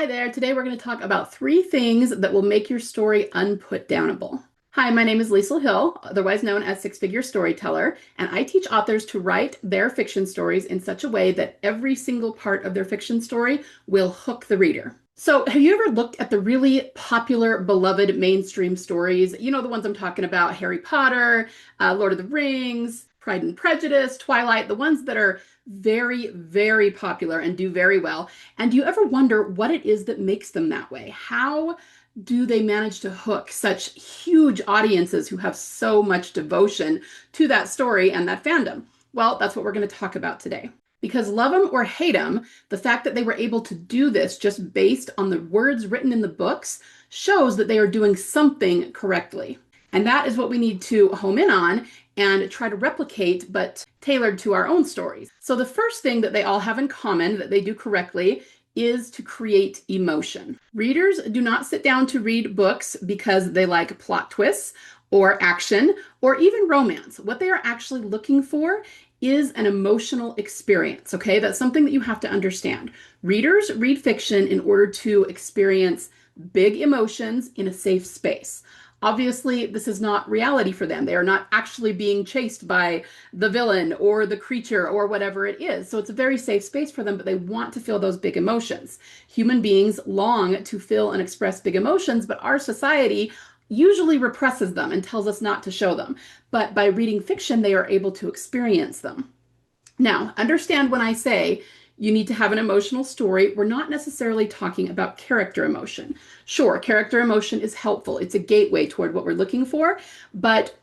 Hi there. Today we're going to talk about 3 things that will make your story unputdownable. Hi, my name is Liesel Hill, otherwise known as Figure Storyteller, and I teach authors to write their fiction stories in such a way that every single part of their fiction story will hook the reader. So, have you ever looked at the really popular, beloved mainstream stories? You know, the ones I'm talking about: Harry Potter, Lord of the Rings, Pride and Prejudice, Twilight, the ones that are very, very popular and do very well. And do you ever wonder what it is that makes them that way? How do they manage to hook such huge audiences who have so much devotion to that story and that fandom? Well, that's what we're going to talk about today. Because love them or hate them, the fact that they were able to do this just based on the words written in the books shows that they are doing something correctly. And that is what we need to home in on and try to replicate, but tailored to our own stories. So the first thing that they all have in common that they do correctly is to create emotion. Readers do not sit down to read books because they like plot twists or action or even romance. What they are actually looking for is an emotional experience, okay? That's something that you have to understand. Readers read fiction in order to experience big emotions in a safe space. Obviously, this is not reality for them. They are not actually being chased by the villain or the creature or whatever it is. So it's a very safe space for them, but they want to feel those big emotions. Human beings long to feel and express big emotions, but our society usually represses them and tells us not to show them. But by reading fiction, they are able to experience them. Now, understand when I say you need to have an emotional story, we're not necessarily talking about character emotion. Sure, character emotion is helpful. It's a gateway toward what we're looking for. But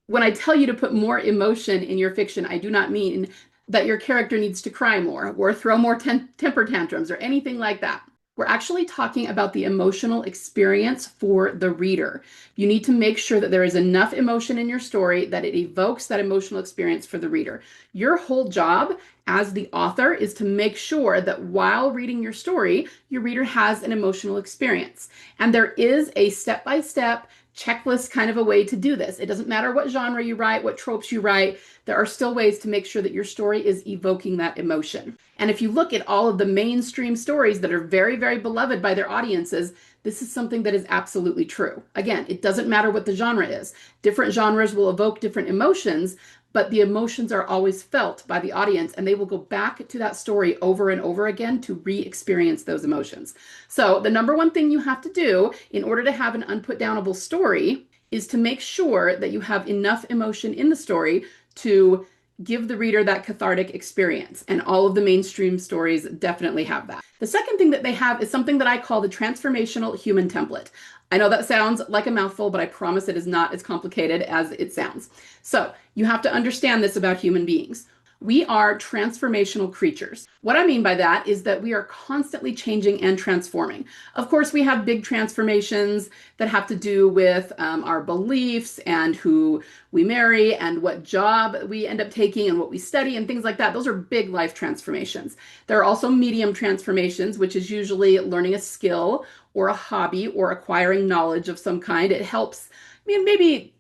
when I tell you to put more emotion in your fiction, I do not mean that your character needs to cry more or throw more temper tantrums or anything like that. We're actually talking about the emotional experience for the reader. You need to make sure that there is enough emotion in your story that it evokes that emotional experience for the reader. Your whole job as the author is to make sure that while reading your story, your reader has an emotional experience. And there is a step-by-step checklist kind of a way to do this. It doesn't matter what genre you write, what tropes you write, there are still ways to make sure that your story is evoking that emotion. And if you look at all of the mainstream stories that are very, very beloved by their audiences, this is something that is absolutely true. Again, it doesn't matter what the genre is. Different genres will evoke different emotions, but the emotions are always felt by the audience, and they will go back to that story over and over again to re-experience those emotions. So the number one thing you have to do in order to have an unputdownable story is to make sure that you have enough emotion in the story to give the reader that cathartic experience. And all of the mainstream stories definitely have that. The second thing that they have is something that I call the Transformational Human Template. I know that sounds like a mouthful, but I promise it is not as complicated as it sounds. So you have to understand this about human beings. We are transformational creatures. What I mean by that is that we are constantly changing and transforming. Of course, we have big transformations that have to do with our beliefs and who we marry and what job we end up taking and what we study and things like that. Those are big life transformations. There are also medium transformations, which is usually learning a skill or a hobby or acquiring knowledge of some kind. It helps, maybe,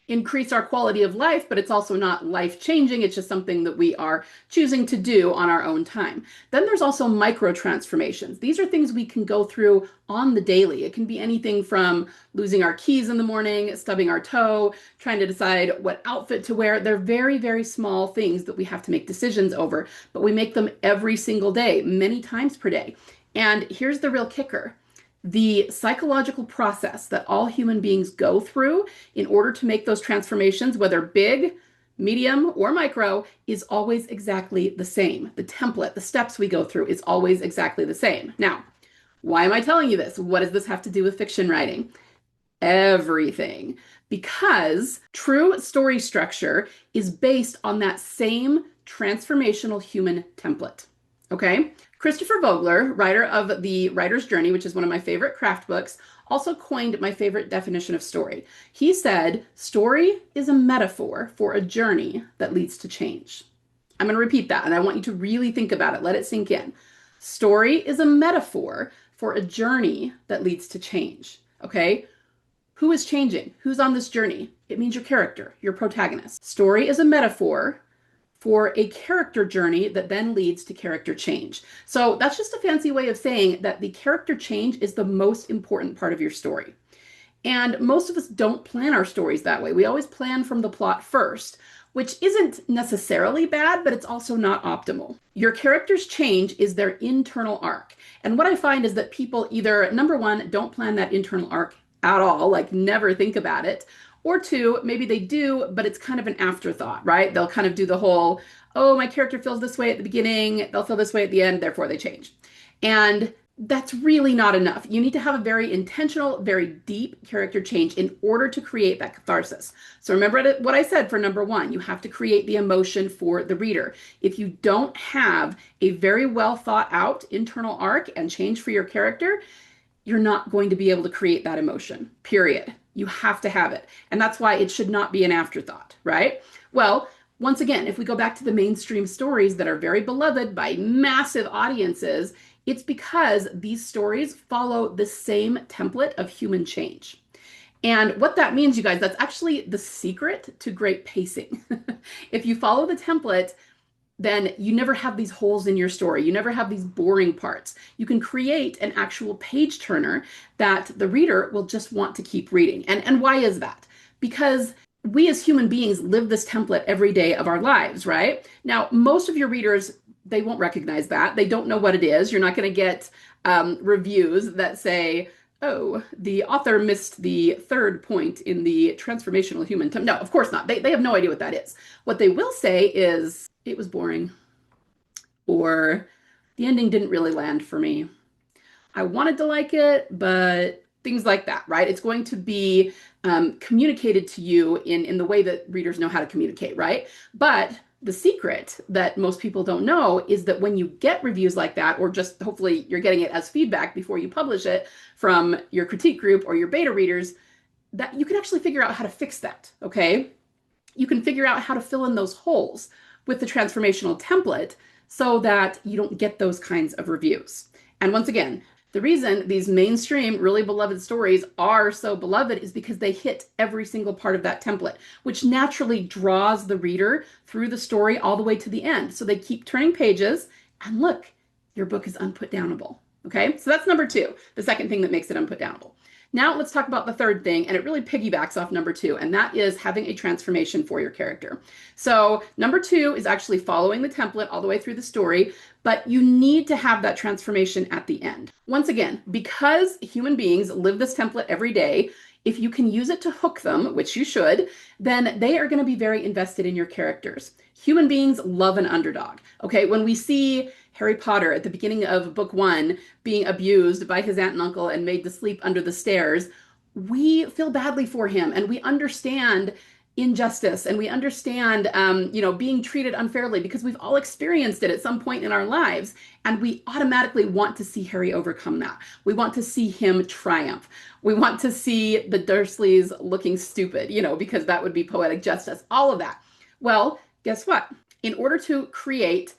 increase our quality of life, but it's also not life-changing. It's just something that we are choosing to do on our own time. Then there's also micro transformations. These are things we can go through on the daily. It can be anything from losing our keys in the morning, stubbing our toe, trying to decide what outfit to wear. They're very, very small things that we have to make decisions over, but we make them every single day, many times per day. And here's the real kicker. The psychological process that all human beings go through in order to make those transformations, whether big, medium, or micro, is always exactly the same. The template, the steps we go through is always exactly the same. Now, why am I telling you this? What does this have to do with fiction writing? Everything. Because true story structure is based on that same transformational human template. Okay? Christopher Vogler, writer of The Writer's Journey, which is one of my favorite craft books, also coined my favorite definition of story. He said, story is a metaphor for a journey that leads to change. I'm going to repeat that, and I want you to really think about it. Let it sink in. Story is a metaphor for a journey that leads to change. Okay? Who is changing? Who's on this journey? It means your character, your protagonist. Story is a metaphor for a character journey that then leads to character change. So that's just a fancy way of saying that the character change is the most important part of your story. And most of us don't plan our stories that way. We always plan from the plot first, which isn't necessarily bad, but it's also not optimal. Your character's change is their internal arc. And what I find is that people either, number one, don't plan that internal arc at all, like never think about it, or two, maybe they do, but it's kind of an afterthought, right? They'll kind of do the whole, oh, my character feels this way at the beginning, they'll feel this way at the end, therefore they change. And that's really not enough. You need to have a very intentional, very deep character change in order to create that catharsis. So remember what I said for number one, you have to create the emotion for the reader. If you don't have a very well thought out internal arc and change for your character, you're not going to be able to create that emotion, period. You have to have it. And that's why it should not be an afterthought, right? Well, once again, if we go back to the mainstream stories that are very beloved by massive audiences, it's because these stories follow the same template of human change. And what that means, you guys, that's actually the secret to great pacing. If you follow the template, then you never have these holes in your story. You never have these boring parts. You can create an actual page turner that the reader will just want to keep reading. And why is that? Because we as human beings live this template every day of our lives, right? Now, most of your readers, they won't recognize that. They don't know what it is. You're not going to get reviews that say, oh, the author missed the third point in the Transformational Human Template. No, of course not. They have no idea what that is. What they will say is, it was boring, or the ending didn't really land for me. I wanted to like it, but things like that, right? It's going to be communicated to you in the way that readers know how to communicate, right? But the secret that most people don't know is that when you get reviews like that, or just hopefully you're getting it as feedback before you publish it from your critique group or your beta readers, that you can actually figure out how to fix that, okay? You can figure out how to fill in those holes with the transformational template so that you don't get those kinds of reviews. And once again, the reason these mainstream, really beloved stories are so beloved is because they hit every single part of that template, which naturally draws the reader through the story all the way to the end. So they keep turning pages, and look, your book is unputdownable. Okay, so that's number two, the second thing that makes it unputdownable. Now let's talk about the third thing, and it really piggybacks off number two, and that is having a transformation for your character. So number two is actually following the template all the way through the story, but you need to have that transformation at the end. Once again, because human beings live this template every day, if you can use it to hook them, which you should, then they are going to be very invested in your characters. Human beings love an underdog. Okay, when we see Harry Potter at the beginning of book one being abused by his aunt and uncle and made to sleep under the stairs, we feel badly for him, and we understand injustice, and we understand being treated unfairly, because we've all experienced it at some point in our lives, and we automatically want to see Harry overcome that. We want to see him triumph. We want to see the Dursleys looking stupid, because that would be poetic justice, all of that. Well, guess what? In order to create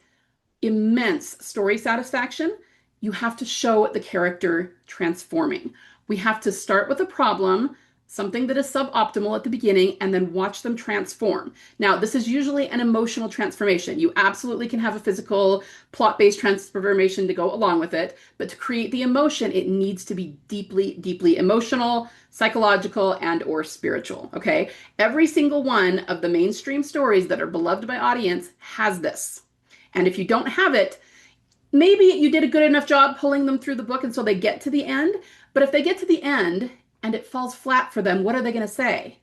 immense story satisfaction, you have to show the character transforming. We have to start with a problem, something that is suboptimal at the beginning, and then watch them transform. Now, this is usually an emotional transformation. You absolutely can have a physical, plot-based transformation to go along with it, but to create the emotion, it needs to be deeply, deeply emotional, psychological, and or spiritual, okay? Every single one of the mainstream stories that are beloved by audience has this. And if you don't have it, maybe you did a good enough job pulling them through the book and so they get to the end. But if they get to the end and it falls flat for them, what are they going to say?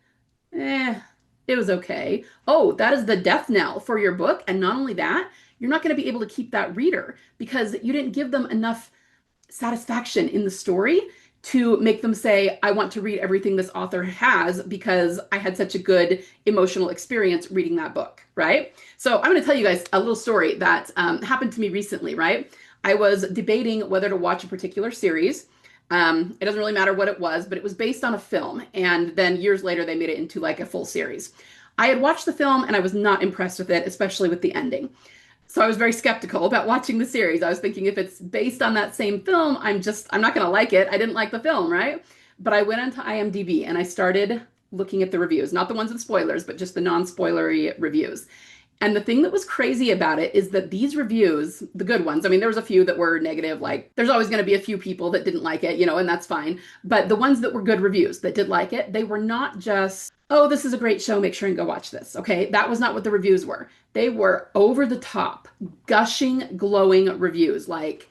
It was okay. Oh, that is the death knell for your book. And not only that, you're not going to be able to keep that reader because you didn't give them enough satisfaction in the story to make them say, I want to read everything this author has because I had such a good emotional experience reading that book, right? So I'm going to tell you guys a little story that happened to me recently, right? I was debating whether to watch a particular series. It doesn't really matter what it was, but it was based on a film. And then years later, they made it into like a full series. I had watched the film and I was not impressed with it, especially with the ending. So I was very skeptical about watching the series. I was thinking if it's based on that same film, I'm not going to like it. I didn't like the film, right? But I went onto IMDb and I started looking at the reviews, not the ones with spoilers, but just the non-spoilery reviews. And the thing that was crazy about it is that these reviews, the good ones, I mean, there was a few that were negative, like there's always going to be a few people that didn't like it, and that's fine. But the ones that were good reviews that did like it, they were not just, oh, this is a great show, make sure and go watch this. Okay. That was not what the reviews were. They were over the top, gushing, glowing reviews, like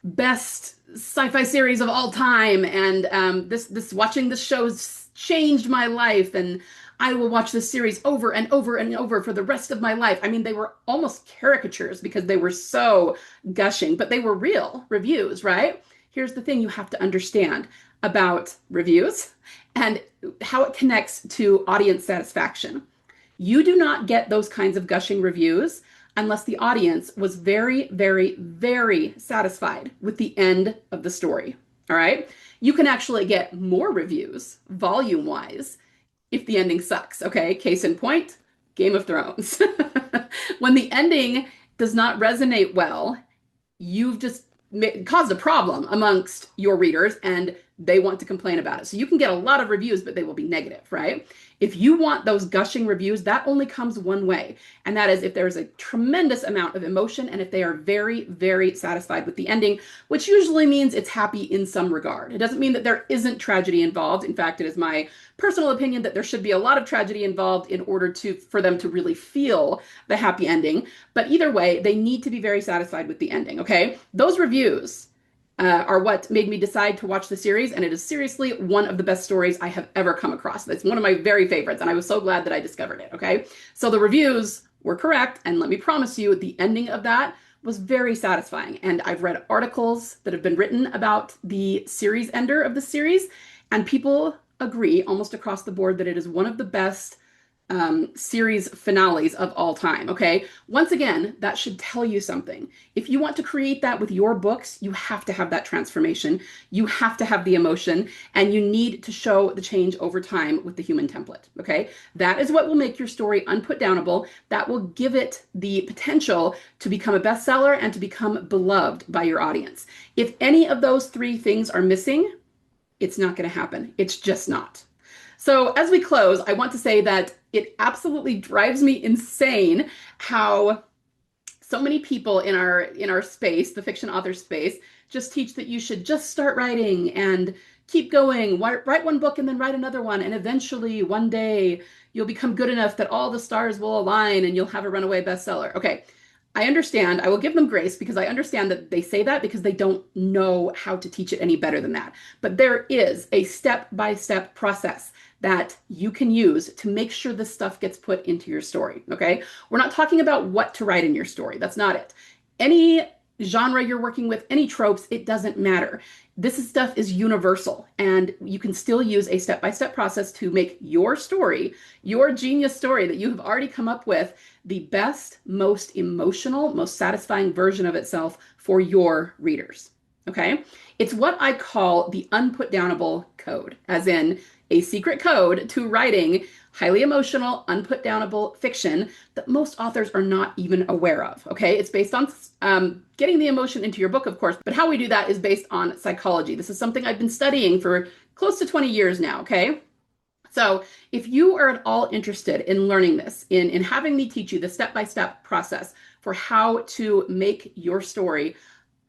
best sci-fi series of all time, and this watching this show's changed my life, and I will watch this series over and over and over for the rest of my life. I mean, they were almost caricatures because they were so gushing, but they were real reviews, right? Here's the thing you have to understand about reviews and how it connects to audience satisfaction. You do not get those kinds of gushing reviews unless the audience was very, very, very satisfied with the end of the story. All right. You can actually get more reviews volume wise if the ending sucks. Okay. Case in point, Game of Thrones. When the ending does not resonate well, you've just caused a problem amongst your readers and they want to complain about it. So you can get a lot of reviews, but they will be negative, right? If you want those gushing reviews, that only comes one way. And that is if there's a tremendous amount of emotion and if they are very, very satisfied with the ending, which usually means it's happy in some regard. It doesn't mean that there isn't tragedy involved. In fact, it is my personal opinion that there should be a lot of tragedy involved in order for them to really feel the happy ending. But either way, they need to be very satisfied with the ending, okay? Those reviews are what made me decide to watch the series, and it is seriously one of the best stories I have ever come across. It's one of my very favorites, and I was so glad that I discovered it, okay? So the reviews were correct, and let me promise you, the ending of that was very satisfying. And I've read articles that have been written about the series ender of the series, and people agree almost across the board that it is one of the best series finales of all time. Okay. Once again, that should tell you something. If you want to create that with your books, you have to have that transformation. You have to have the emotion, and you need to show the change over time with the human template. Okay. That is what will make your story unputdownable. That will give it the potential to become a bestseller and to become beloved by your audience. If any of those three things are missing, it's not going to happen. It's just not. So as we close, I want to say that it absolutely drives me insane how so many people in our space, the fiction author space, just teach that you should just start writing and keep going. Write one book and then write another one. And eventually one day you'll become good enough that all the stars will align and you'll have a runaway bestseller. Okay. I understand. I will give them grace because I understand that they say that because they don't know how to teach it any better than that. But there is a step-by-step process that you can use to make sure this stuff gets put into your story, okay? We're not talking about what to write in your story. That's not it. Any genre you're working with, any tropes, it doesn't matter. This stuff is universal, and you can still use a step-by-step process to make your story, your genius story that you have already come up with, the best, most emotional, most satisfying version of itself for your readers, okay? It's what I call the unputdownable code, as in a secret code to writing highly emotional, unputdownable fiction that most authors are not even aware of, okay? It's based on getting the emotion into your book, of course, but how we do that is based on psychology. This is something I've been studying for close to 20 years now, okay? So if you are at all interested in learning this, in having me teach you the step-by-step process for how to make your story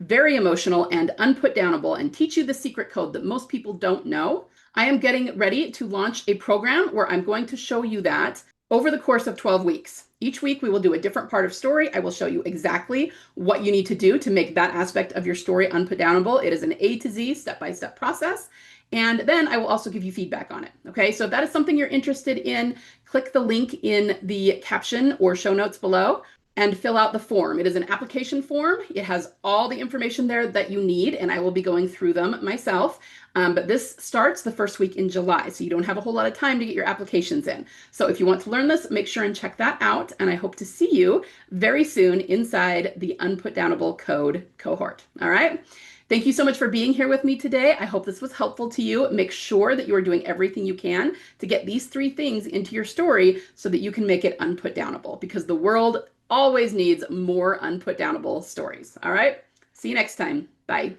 very emotional and unputdownable and teach you the secret code that most people don't know, I am getting ready to launch a program where I'm going to show you that over the course of 12 weeks. Each week we will do a different part of story. I will show you exactly what you need to do to make that aspect of your story unputdownable. It is an A to Z step-by-step process. And then I will also give you feedback on it. Okay, so if that is something you're interested in, click the link in the caption or show notes below and fill out the form. It is an application form. It has all the information there that you need, and I will be going through them myself. But this starts the first week in July, so you don't have a whole lot of time to get your applications in. So if you want to learn this, make sure and check that out, and I hope to see you very soon inside the Unputdownable Code cohort. All right? Thank you so much for being here with me today. I hope this was helpful to you. Make sure that you are doing everything you can to get these three things into your story so that you can make it unputdownable, because the world always needs more unputdownable stories. All right? See you next time. Bye.